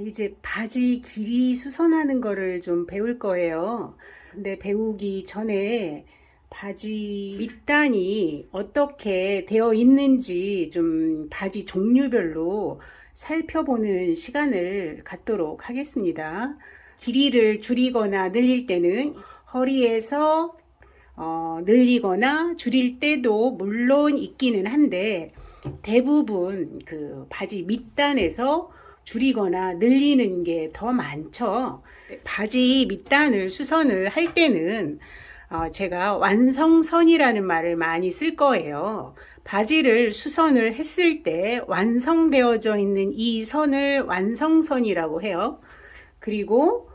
이제 바지 길이 수선하는 거를 좀 배울 거예요. 근데 배우기 전에 바지 밑단이 어떻게 되어 있는지 좀 바지 종류별로 살펴보는 시간을 갖도록 하겠습니다. 길이를 줄이거나 늘릴 때는 허리에서 늘리거나 줄일 때도 물론 있기는 한데 대부분 그 바지 밑단에서 줄이거나 늘리는 게 더 많죠. 바지 밑단을 수선을 할 때는 제가 완성선이라는 말을 많이 쓸 거예요. 바지를 수선을 했을 때 완성되어져 있는 이 선을 완성선이라고 해요. 그리고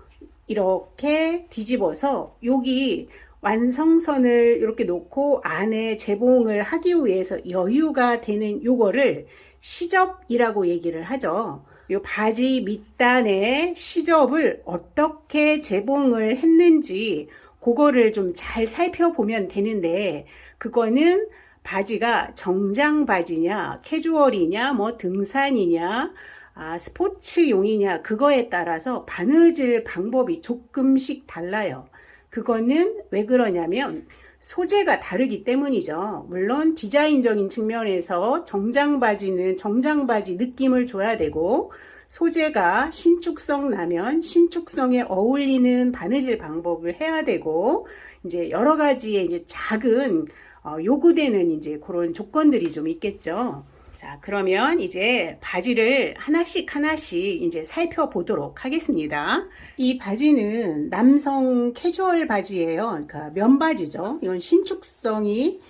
이렇게 뒤집어서 여기 완성선을 이렇게 놓고 안에 재봉을 하기 위해서 여유가 되는 요거를 시접이라고 얘기를 하죠. 요 바지 밑단의 시접을 어떻게 재봉을 했는지 그거를 좀 잘 살펴보면 되는데, 그거는 바지가 정장 바지냐 캐주얼이냐 뭐 등산이냐 스포츠용이냐 그거에 따라서 바느질 방법이 조금씩 달라요. 그거는 왜 그러냐면 소재가 다르기 때문이죠. 물론 디자인적인 측면에서 정장 바지는 정장 바지 느낌을 줘야 되고, 소재가 신축성 나면 신축성에 어울리는 바느질 방법을 해야 되고, 이제 여러 가지의 이제 작은 요구되는 이제 그런 조건들이 좀 있겠죠. 자, 그러면 이제 바지를 하나씩 하나씩 이제 살펴보도록 하겠습니다. 이 바지는 남성 캐주얼 바지예요. 그러니까 면바지죠. 이건 신축성이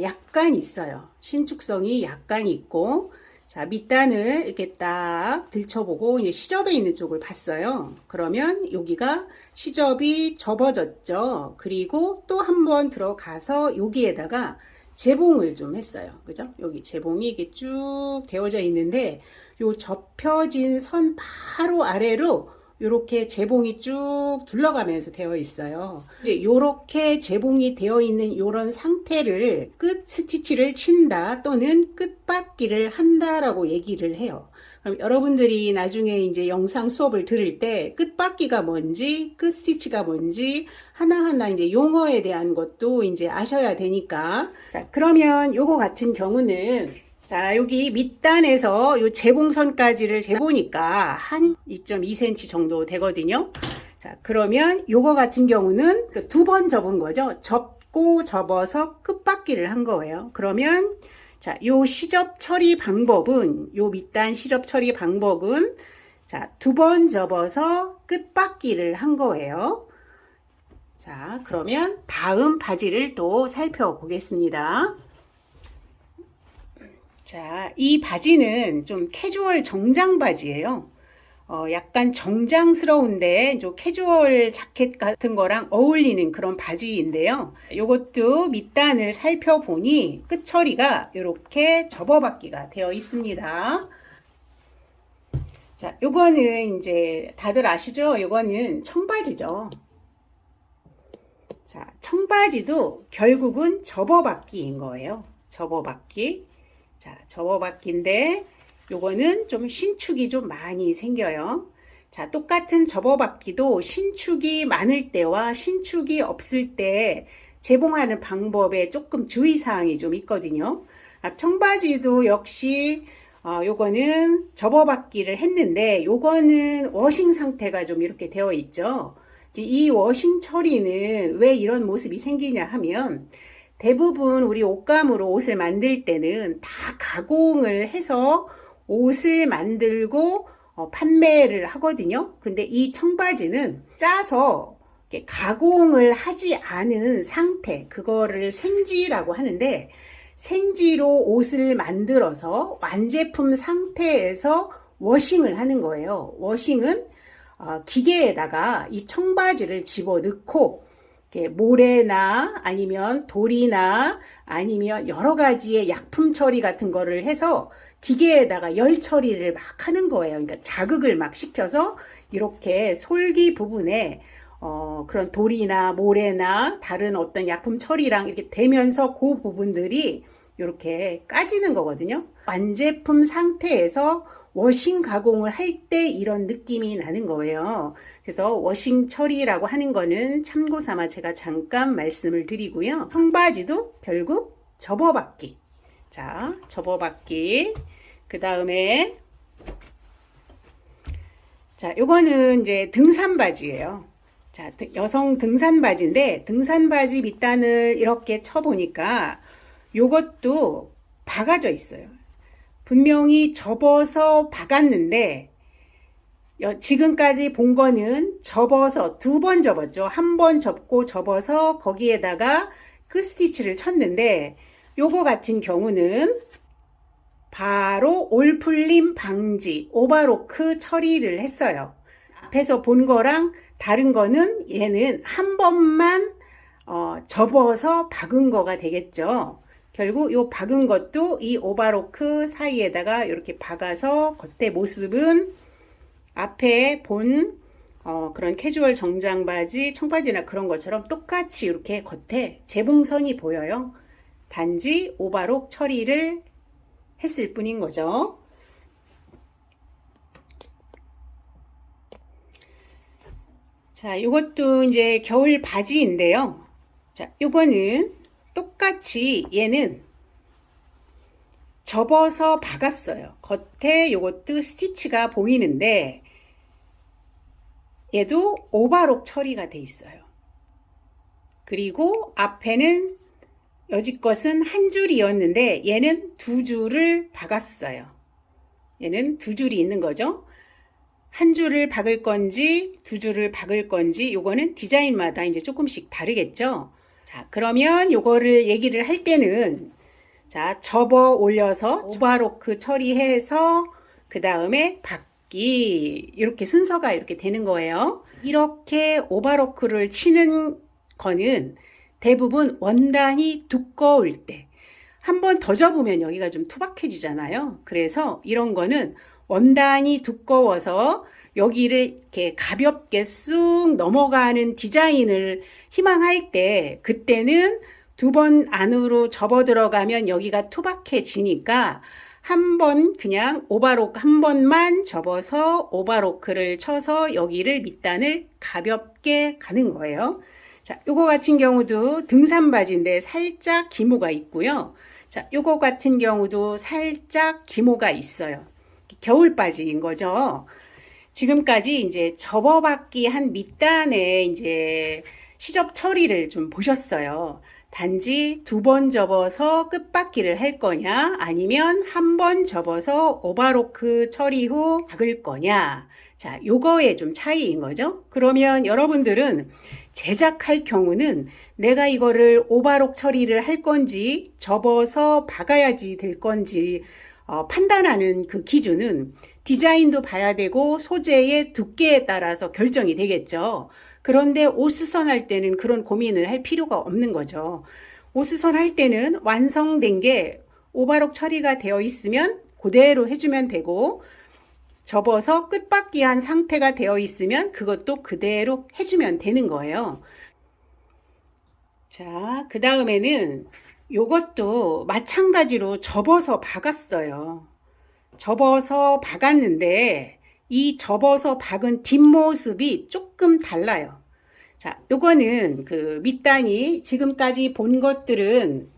약간 있어요. 신축성이 약간 있고, 자, 밑단을 이렇게 딱 들춰보고 이제 시접에 있는 쪽을 봤어요. 그러면 여기가 시접이 접어졌죠. 그리고 또 한 번 들어가서 여기에다가 재봉을 좀 했어요. 그죠? 여기 재봉이 이게 쭉 되어져 있는데, 요 접혀진 선 바로 아래로 이렇게 재봉이 쭉 둘러가면서 되어 있어요. 이제 요렇게 재봉이 되어 있는 요런 상태를 끝 스티치를 친다 또는 끝박기를 한다라고 얘기를 해요. 그럼 여러분들이 나중에 이제 영상 수업을 들을 때 끝박기가 뭔지, 끝 스티치가 뭔지 하나하나 이제 용어에 대한 것도 이제 아셔야 되니까. 자, 그러면 요거 같은 경우는, 자, 여기 밑단에서 요 재봉선까지를 재보니까 한 2.2cm 정도 되거든요. 자, 그러면 요거 같은 경우는 두 번 접은 거죠. 접고 접어서 끝박기를 한 거예요. 그러면 자, 요 시접 처리 방법은, 요 밑단 시접 처리 방법은, 자, 두 번 접어서 끝박기를 한 거예요. 자, 그러면 다음 바지를 또 살펴보겠습니다. 자, 이 바지는 좀 캐주얼 정장 바지예요. 약간 정장스러운데 좀 캐주얼 자켓 같은 거랑 어울리는 그런 바지인데요. 요것도 밑단을 살펴보니 끝 처리가 이렇게 접어받기가 되어 있습니다. 자, 요거는 이제 다들 아시죠? 요거는 청바지죠. 자, 청바지도 결국은 접어받기인 거예요. 접어받기. 자, 접어받기인데 요거는 좀 신축이 좀 많이 생겨요. 자, 똑같은 접어받기도 신축이 많을 때와 신축이 없을 때 재봉하는 방법에 조금 주의사항이 좀 있거든요. 청바지도 역시 요거는 접어받기를 했는데 요거는 워싱 상태가 좀 이렇게 되어 있죠. 이 워싱 처리는 왜 이런 모습이 생기냐 하면, 대부분 우리 옷감으로 옷을 만들 때는 다 가공을 해서 옷을 만들고 판매를 하거든요. 근데 이 청바지는 짜서 가공을 하지 않은 상태, 그거를 생지라고 하는데, 생지로 옷을 만들어서 완제품 상태에서 워싱을 하는 거예요. 워싱은 기계에다가 이 청바지를 집어넣고 모래나 아니면 돌이나 아니면 여러 가지의 약품 처리 같은 거를 해서 기계에다가 열 처리를 막 하는 거예요. 그러니까 자극을 막 시켜서 이렇게 솔기 부분에 그런 돌이나 모래나 다른 어떤 약품 처리랑 이렇게 되면서 그 부분들이 이렇게 까지는 거거든요. 완제품 상태에서 워싱 가공을 할 때 이런 느낌이 나는 거예요. 그래서 워싱 처리라고 하는 거는 참고 삼아 제가 잠깐 말씀을 드리고요. 청바지도 결국 접어받기. 자, 접어받기. 그 다음에 자, 요거는 이제 등산바지예요. 자, 여성 등산바지인데 등산바지 밑단을 이렇게 쳐보니까 요것도 박아져 있어요. 분명히 접어서 박았는데 지금까지 본 거는 접어서 2번 접었죠. 한 번 접고 접어서 거기에다가 끝스티치를 쳤는데 요거 같은 경우는 바로 올풀림 방지 오버로크 처리를 했어요. 앞에서 본 거랑 다른 거는 얘는 한 번만 접어서 박은 거가 되겠죠. 결국 요 박은 것도 이 오버로크 사이에다가 이렇게 박아서 겉에 모습은 앞에 본 그런 캐주얼 정장 바지, 청바지나 그런 것처럼 똑같이 이렇게 겉에 재봉선이 보여요. 단지 오버록 처리를 했을 뿐인 거죠. 자, 이것도 이제 겨울 바지인데요. 자, 요거는 똑같이 얘는 접어서 박았어요. 겉에 요것도 스티치가 보이는데 얘도 오버록 처리가 돼 있어요. 그리고 앞에는 여지껏은 한 줄이었는데 얘는 2줄을 박았어요. 얘는 2줄이 있는 거죠. 한 줄을 박을 건지 2줄을 박을 건지 요거는 디자인마다 이제 조금씩 다르겠죠. 자, 그러면 요거를 얘기를 할 때는 자, 접어 올려서 오버로크 처리해서 그 다음에 박기 이렇게 순서가 이렇게 되는 거예요. 이렇게 오버로크를 치는 거는 대부분 원단이 두꺼울 때 한 번 더 접으면 여기가 좀 투박해지잖아요. 그래서 이런 거는 원단이 두꺼워서 여기를 이렇게 가볍게 쑥 넘어가는 디자인을 희망할 때 그때는 2번 안으로 접어 들어가면 여기가 투박해지니까 한 번 그냥 오버로크 한 번만 접어서 오버로크를 쳐서 여기를 밑단을 가볍게 가는 거예요. 자, 요거 같은 경우도 등산 바지인데 살짝 기모가 있고요. 자, 요거 같은 경우도 살짝 기모가 있어요. 겨울 바지인 거죠. 지금까지 이제 접어받기 한 밑단에 이제 시접 처리를 좀 보셨어요. 단지 2번 접어서 끝박기를 할 거냐 아니면 한 번 접어서 오버로크 처리 후 박을 거냐. 자, 요거의 좀 차이인 거죠. 그러면 여러분들은 제작할 경우는 내가 이거를 오버록 처리를 할 건지 접어서 박아야지 될 건지 판단하는 그 기준은 디자인도 봐야 되고 소재의 두께에 따라서 결정이 되겠죠. 그런데 옷수선 할 때는 그런 고민을 할 필요가 없는 거죠. 옷수선 할 때는 완성된 게 오버록 처리가 되어 있으면 그대로 해주면 되고 접어서 끝박기 한 상태가 되어 있으면 그것도 그대로 해주면 되는 거예요. 자, 그 다음에는 요것도 마찬가지로 접어서 박았어요. 접어서 박았는데 이 접어서 박은 뒷모습이 조금 달라요. 자, 요거는 그 밑단이 지금까지 본 것들은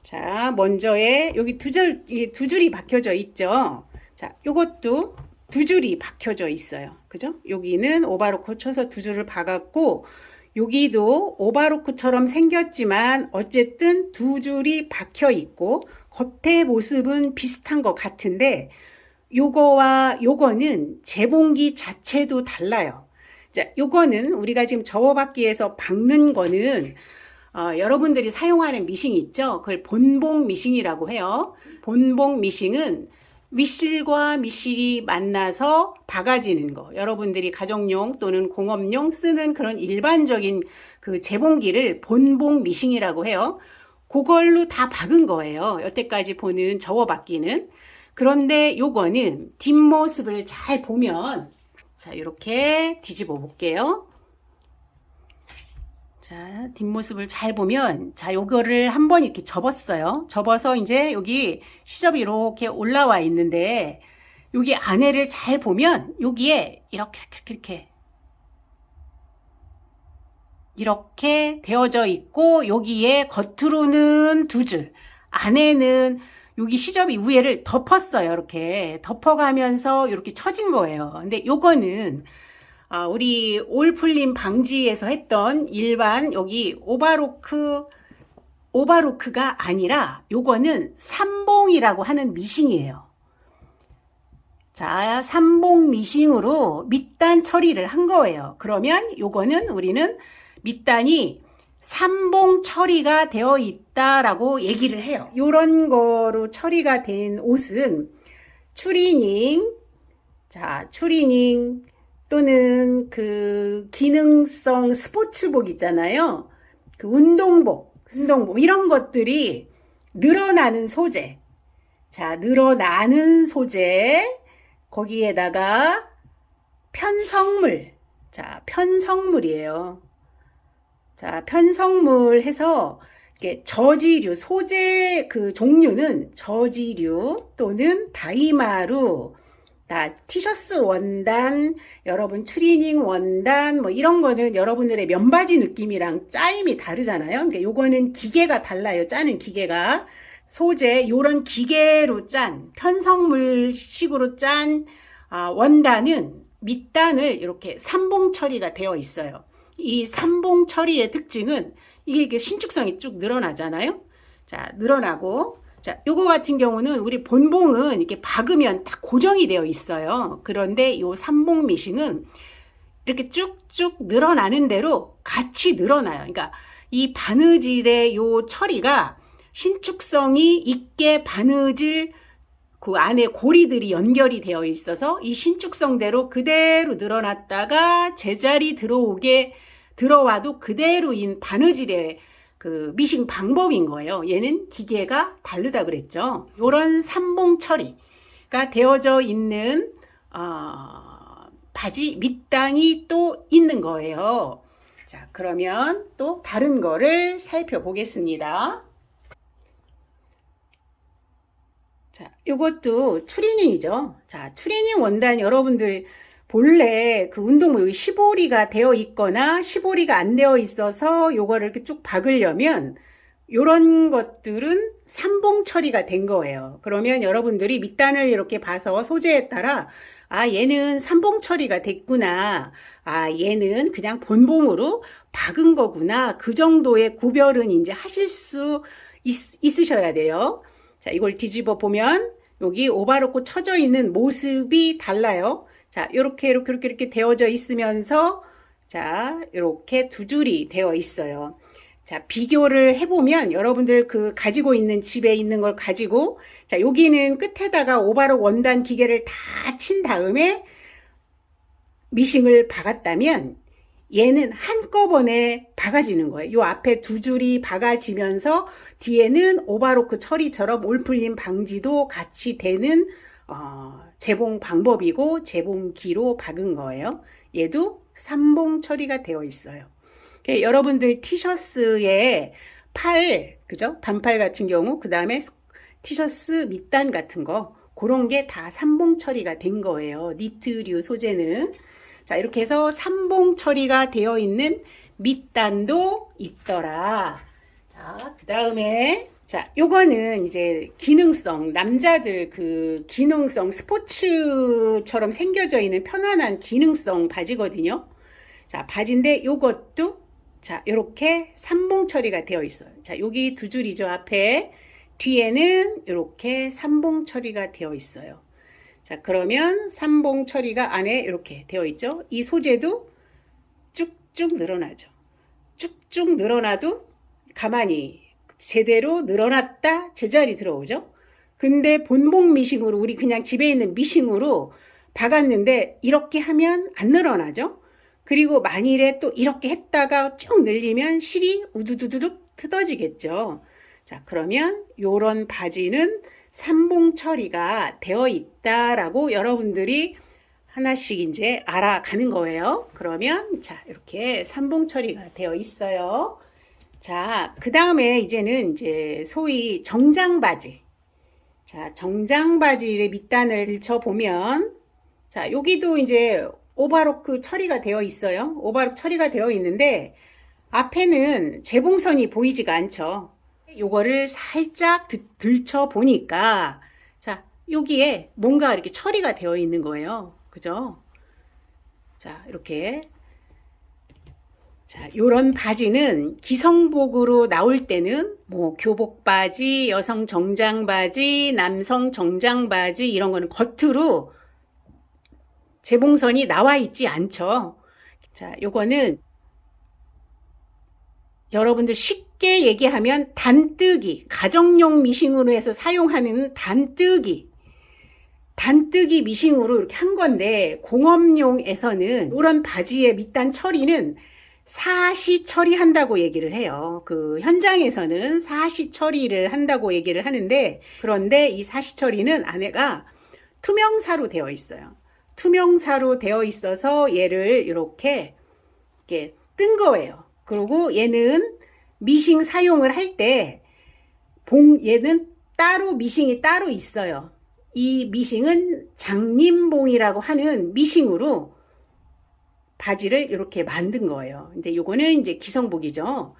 자, 먼저에 여기 두 줄이 박혀져 있죠. 자, 요것도 2줄이 박혀져 있어요. 그죠? 여기는 오버로크 쳐서 2줄을 박았고 여기도 오버로크처럼 생겼지만 어쨌든 2줄이 박혀 있고 겉의 모습은 비슷한 것 같은데 요거와 요거는 재봉기 자체도 달라요. 자, 요거는 우리가 지금 접어받기에서 박는 거는 여러분들이 사용하는 미싱 있죠? 그걸 본봉 미싱이라고 해요. 본봉 미싱은 윗실과 밑실이 만나서 박아지는 거. 여러분들이 가정용 또는 공업용 쓰는 그런 일반적인 그 재봉기를 본봉 미싱이라고 해요. 그걸로 다 박은 거예요. 여태까지 보는 접어받기는. 그런데 요거는 뒷모습을 잘 보면 자, 이렇게 뒤집어 볼게요. 자, 뒷모습을 잘 보면 자, 요거를 한번 이렇게 접었어요. 접어서 이제 여기 시접이 이렇게 올라와 있는데 여기 안에를 잘 보면 여기에 이렇게 되어져 있고, 여기에 겉으로는 2줄, 안에는 여기 시접이 위에를 덮었어요. 이렇게 덮어가면서 이렇게 처진 거예요. 근데 요거는 우리 올 풀림 방지에서 했던 일반 여기 오바로크가 아니라 요거는 삼봉이라고 하는 미싱이에요. 자, 삼봉 미싱으로 밑단 처리를 한 거예요. 그러면 요거는 우리는 밑단이 삼봉 처리가 되어 있다라고 얘기를 해요. 요런 거로 처리가 된 옷은 추리닝, 자, 추리닝 또는 그 기능성 스포츠복 있잖아요. 그 운동복 이런 것들이 늘어나는 소재. 자, 늘어나는 소재, 거기에다가 편성물. 자, 편성물이에요. 자, 편성물 해서 이렇게 저지류, 소재 그 종류는 저지류 또는 다이마루, 티셔츠 원단, 여러분 추리닝 원단, 뭐 이런 거는 여러분들의 면바지 느낌이랑 짜임이 다르잖아요. 그러니까 요거는 기계가 달라요. 짜는 기계가. 소재, 요런 기계로 짠, 편성물식으로 짠 원단은 밑단을 이렇게 삼봉 처리가 되어 있어요. 이 삼봉 처리의 특징은 이게 신축성이 쭉 늘어나잖아요. 자, 늘어나고, 자, 요거 같은 경우는 우리 본봉은 이렇게 박으면 다 고정이 되어 있어요. 그런데 요 삼봉 미싱은 이렇게 쭉쭉 늘어나는 대로 같이 늘어나요. 그러니까 이 바느질의 요 처리가 신축성이 있게 바느질 그 안에 고리들이 연결이 되어 있어서 이 신축성대로 그대로 늘어났다가 제자리 들어와도 그대로인 바느질의 그 미싱 방법인 거예요. 얘는 기계가 다르다 그랬죠. 요런 삼봉 처리가 되어져 있는 바지 밑단이 또 있는 거예요. 자, 그러면 또 다른 거를 살펴보겠습니다. 자, 요것도 추리닝이죠. 자, 추리닝 원단 여러분들 본래 그 운동복 여기 15리가 되어 있거나 15리가 안 되어 있어서 요거를 이렇게 쭉 박으려면 요런 것들은 삼봉 처리가 된 거예요. 그러면 여러분들이 밑단을 이렇게 봐서 소재에 따라 얘는 삼봉 처리가 됐구나. 얘는 그냥 본봉으로 박은 거구나. 그 정도의 구별은 이제 하실 수 있으셔야 돼요. 자, 이걸 뒤집어 보면 여기 오바로크 쳐져 있는 모습이 달라요. 자, 이렇게 되어져 있으면서 자, 이렇게 2줄이 되어 있어요. 자, 비교를 해보면 여러분들 그 가지고 있는 집에 있는 걸 가지고, 자, 여기는 끝에다가 오바로크 원단 기계를 다 친 다음에 미싱을 박았다면 얘는 한꺼번에 박아지는 거예요. 요 앞에 2줄이 박아지면서 뒤에는 오바로크 처리처럼 올풀림 방지도 같이 되는 재봉 방법이고 재봉기로 박은 거예요. 얘도 삼봉 처리가 되어 있어요. 여러분들 티셔츠에 그죠? 반팔 같은 경우, 그 다음에 티셔츠 밑단 같은 거, 그런 게 다 삼봉 처리가 된 거예요. 니트류 소재는. 자, 이렇게 해서 삼봉 처리가 되어 있는 밑단도 있더라. 자, 그 다음에, 자, 요거는 이제 기능성, 남자들 그 기능성 스포츠처럼 생겨져 있는 편안한 기능성 바지거든요. 자, 바지인데 요것도, 자, 요렇게 삼봉 처리가 되어 있어요. 자, 여기 2줄이죠, 앞에. 뒤에는 이렇게 삼봉 처리가 되어 있어요. 자, 그러면 삼봉 처리가 안에 이렇게 되어 있죠. 이 소재도 쭉쭉 늘어나죠. 쭉쭉 늘어나도 가만히 제대로 늘어났다 제자리 들어오죠. 근데 본봉 미싱으로 우리 그냥 집에 있는 미싱으로 박았는데 이렇게 하면 안 늘어나죠. 그리고 만일에 또 이렇게 했다가 쭉 늘리면 실이 우두두둑 뜯어지겠죠. 자, 그러면 요런 바지는 삼봉 처리가 되어 있다라고 여러분들이 하나씩 이제 알아가는 거예요. 그러면 자, 이렇게 삼봉 처리가 되어 있어요. 자, 그 다음에 이제는 이제 소위 정장 바지. 자, 정장 바지를 밑단을 들춰보면, 자, 여기도 이제 오바로크 처리가 되어 있어요. 오바로크 처리가 되어 있는데, 앞에는 재봉선이 보이지가 않죠. 요거를 살짝 들춰보니까, 자, 여기에 뭔가 이렇게 처리가 되어 있는 거예요. 그죠? 자, 이렇게. 자, 요런 바지는 기성복으로 나올 때는 뭐 교복 바지, 여성 정장 바지, 남성 정장 바지 이런 거는 겉으로 재봉선이 나와 있지 않죠. 자, 요거는 여러분들 쉽게 얘기하면 단뜨기, 가정용 미싱으로 해서 사용하는 단뜨기 미싱으로 이렇게 한 건데, 공업용에서는 이런 바지의 밑단 처리는 사시 처리한다고 얘기를 해요. 그 현장에서는 사시 처리를 한다고 얘기를 하는데, 그런데 이 사시 처리는 안에가 투명사로 되어 있어요. 투명사로 되어 있어서 얘를 이렇게 뜬 거예요. 그리고 얘는 미싱 사용을 할 때 얘는 따로 미싱이 따로 있어요. 이 미싱은 장님봉이라고 하는 미싱으로 바지를 이렇게 만든 거예요. 근데 요거는 이제 기성복이죠.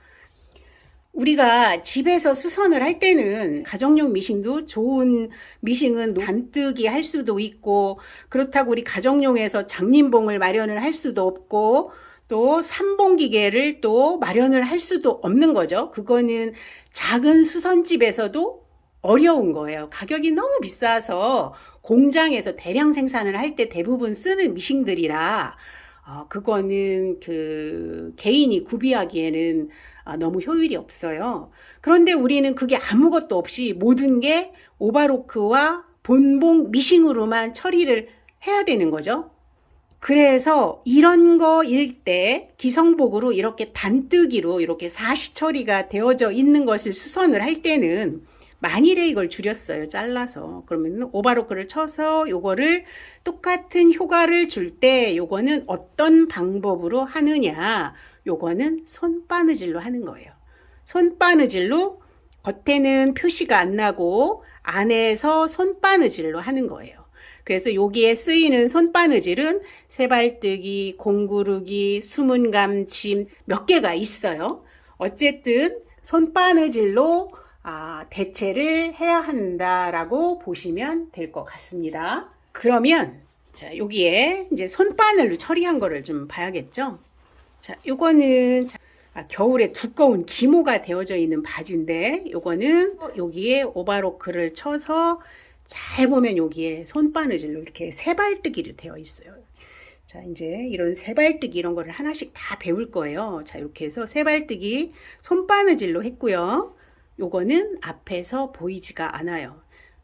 우리가 집에서 수선을 할 때는 가정용 미싱도 좋은 미싱은 단뜨기 할 수도 있고, 그렇다고 우리 가정용에서 장님봉을 마련을 할 수도 없고, 또 삼봉기계를 또 마련을 할 수도 없는 거죠. 그거는 작은 수선집에서도 어려운 거예요. 가격이 너무 비싸서 공장에서 대량 생산을 할 때 대부분 쓰는 미싱들이라 그거는 그 개인이 구비하기에는 너무 효율이 없어요. 그런데 우리는 그게 아무것도 없이 모든 게 오바로크와 본봉 미싱으로만 처리를 해야 되는 거죠. 그래서 이런 거일 때 기성복으로 이렇게 단뜨기로 이렇게 사시 처리가 되어져 있는 것을 수선을 할 때는 만일에 이걸 줄였어요. 잘라서. 그러면 오바로크를 쳐서 요거를 똑같은 효과를 줄 때 요거는 어떤 방법으로 하느냐. 요거는 손바느질로 하는 거예요. 손바느질로 겉에는 표시가 안 나고 안에서 손바느질로 하는 거예요. 그래서 여기에 쓰이는 손바느질은 세발뜨기, 공구르기, 수문감침 몇 개가 있어요. 어쨌든 손바느질로 대체를 해야 한다라고 보시면 될 것 같습니다. 그러면 자, 여기에 이제 손바늘로 처리한 거를 좀 봐야겠죠. 자, 요거는 겨울에 두꺼운 기모가 되어져 있는 바지인데, 요거는 여기에 오바로크를 쳐서 잘 보면 여기에 손바느질로 이렇게 세발뜨기로 되어 있어요. 자, 이제 이런 세발뜨기 이런 거를 하나씩 다 배울 거예요. 자, 이렇게 해서 세발뜨기 손바느질로 했고요. 요거는 앞에서 보이지가 않아요.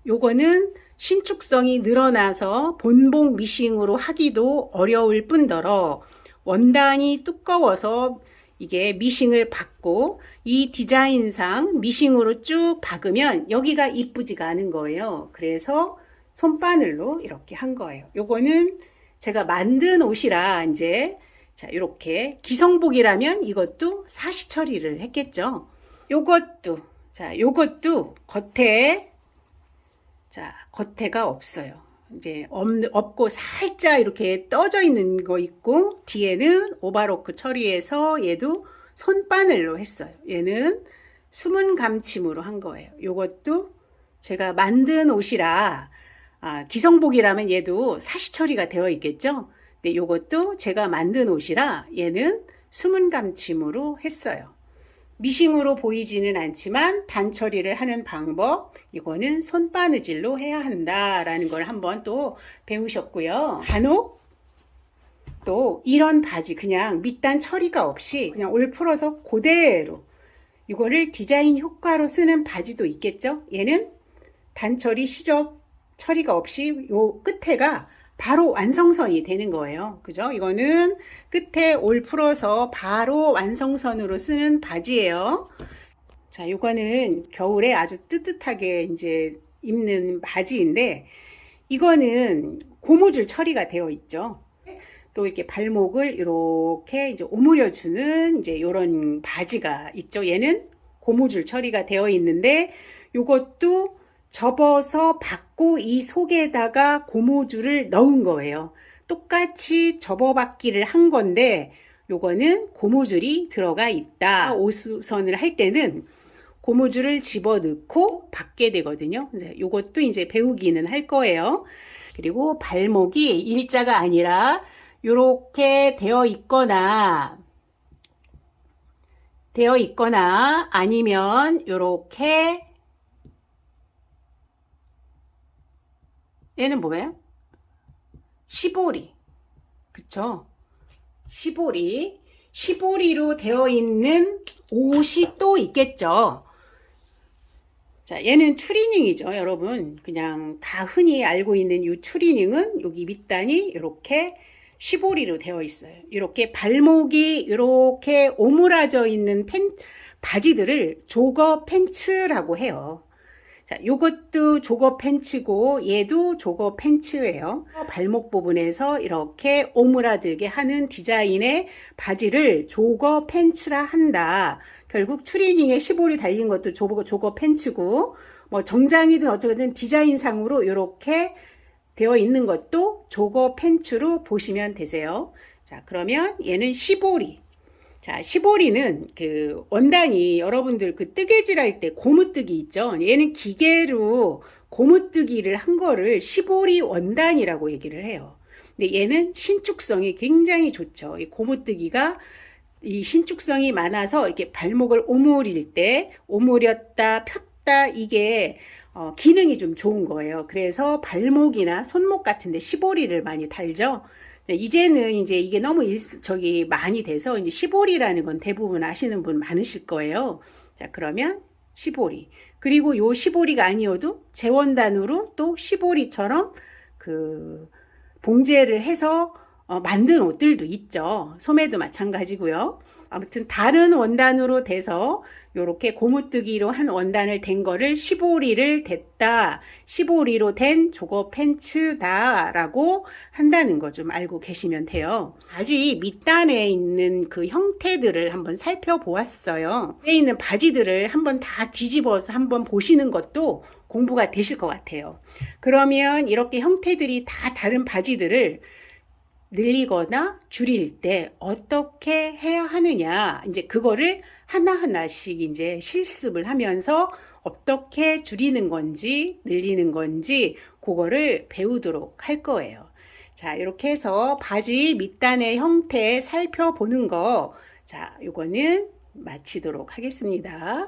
요거는 신축성이 늘어나서 본봉 미싱으로 하기도 어려울 뿐더러 원단이 두꺼워서 이게 미싱을 받고 이 디자인상 미싱으로 쭉 박으면 여기가 이쁘지가 않은 거예요. 그래서 손바늘로 이렇게 한 거예요. 요거는 제가 만든 옷이라 이제 자, 이렇게 기성복이라면 이것도 사시 처리를 했겠죠. 요것도 겉에가 없어요. 이제 없고 살짝 이렇게 떠져 있는 거 있고, 뒤에는 오바로크 처리해서 얘도 손바늘로 했어요. 얘는 수문 감침으로 한 거예요. 요것도 제가 만든 옷이라 기성복이라면 얘도 사시 처리가 되어 있겠죠. 근데 요것도 제가 만든 옷이라 얘는 수문 감침으로 했어요. 미싱으로 보이지는 않지만 단처리를 하는 방법, 이거는 손바느질로 해야 한다라는 걸 한번 또 배우셨고요. 간혹 또 이런 바지 그냥 밑단 처리가 없이 그냥 올 풀어서 그대로 이거를 디자인 효과로 쓰는 바지도 있겠죠. 얘는 단처리 시접 처리가 없이 요 끝에가 바로 완성선이 되는 거예요. 그죠? 이거는 끝에 올 풀어서 바로 완성선으로 쓰는 바지예요. 자, 이거는 겨울에 아주 뜨뜻하게 이제 입는 바지인데, 이거는 고무줄 처리가 되어 있죠. 또 이렇게 발목을 이렇게 이제 오므려주는 이제 이런 바지가 있죠. 얘는 고무줄 처리가 되어 있는데, 이것도 접어서 받고 이 속에다가 고무줄을 넣은 거예요. 똑같이 접어받기를 한 건데 요거는 고무줄이 들어가 있다. 옷선을 할 때는 고무줄을 집어넣고 받게 되거든요. 요것도 이제 배우기는 할 거예요. 그리고 발목이 일자가 아니라 요렇게 되어 있거나 아니면 요렇게, 얘는 뭐예요? 시보리. 그쵸? 시보리로 되어 있는 옷이 또 있겠죠. 자, 얘는 추리닝이죠, 여러분. 그냥 다 흔히 알고 있는 이 추리닝은 여기 밑단이 이렇게 시보리로 되어 있어요. 이렇게 발목이 이렇게 오므라져 있는 바지들을 조거 팬츠라고 해요. 자, 요것도 조거 팬츠고 얘도 조거 팬츠예요. 발목 부분에서 이렇게 오므라들게 하는 디자인의 바지를 조거 팬츠라 한다. 결국 추리닝에 시볼이 달린 것도 조거 팬츠고, 뭐 정장이든 어쩌든 디자인상으로 이렇게 되어 있는 것도 조거 팬츠로 보시면 되세요. 자, 그러면 얘는 시보리. 자, 시보리는 그 원단이 여러분들 그 뜨개질 할 때 고무뜨기 있죠? 얘는 기계로 고무뜨기를 한 거를 시보리 원단이라고 얘기를 해요. 근데 얘는 신축성이 굉장히 좋죠. 이 고무뜨기가 이 신축성이 많아서 이렇게 발목을 오므릴 때 오므렸다 폈다 이게 기능이 좀 좋은 거예요. 그래서 발목이나 손목 같은데 시보리를 많이 달죠. 이제는 이제 이게 너무 많이 돼서 이제 시보리라는 건 대부분 아시는 분 많으실 거예요. 자, 그러면 시보리. 그리고 요 시보리가 아니어도 재원단으로 또 시보리처럼 그 봉제를 해서 만든 옷들도 있죠. 소매도 마찬가지고요. 아무튼 다른 원단으로 돼서 요렇게 고무뜨기로 한 원단을 댄 거를 시보리를 댔다. 시보리로 된 조거 팬츠다 라고 한다는 거 좀 알고 계시면 돼요. 바지 밑단에 있는 그 형태들을 한번 살펴보았어요. 위에 있는 바지들을 한번 다 뒤집어서 한번 보시는 것도 공부가 되실 것 같아요. 그러면 이렇게 형태들이 다 다른 바지들을 늘리거나 줄일 때 어떻게 해야 하느냐, 이제 그거를 하나하나씩 이제 실습을 하면서 어떻게 줄이는 건지 늘리는 건지 그거를 배우도록 할 거예요. 자, 이렇게 해서 바지 밑단의 형태 살펴보는 거, 자, 요거는 마치도록 하겠습니다.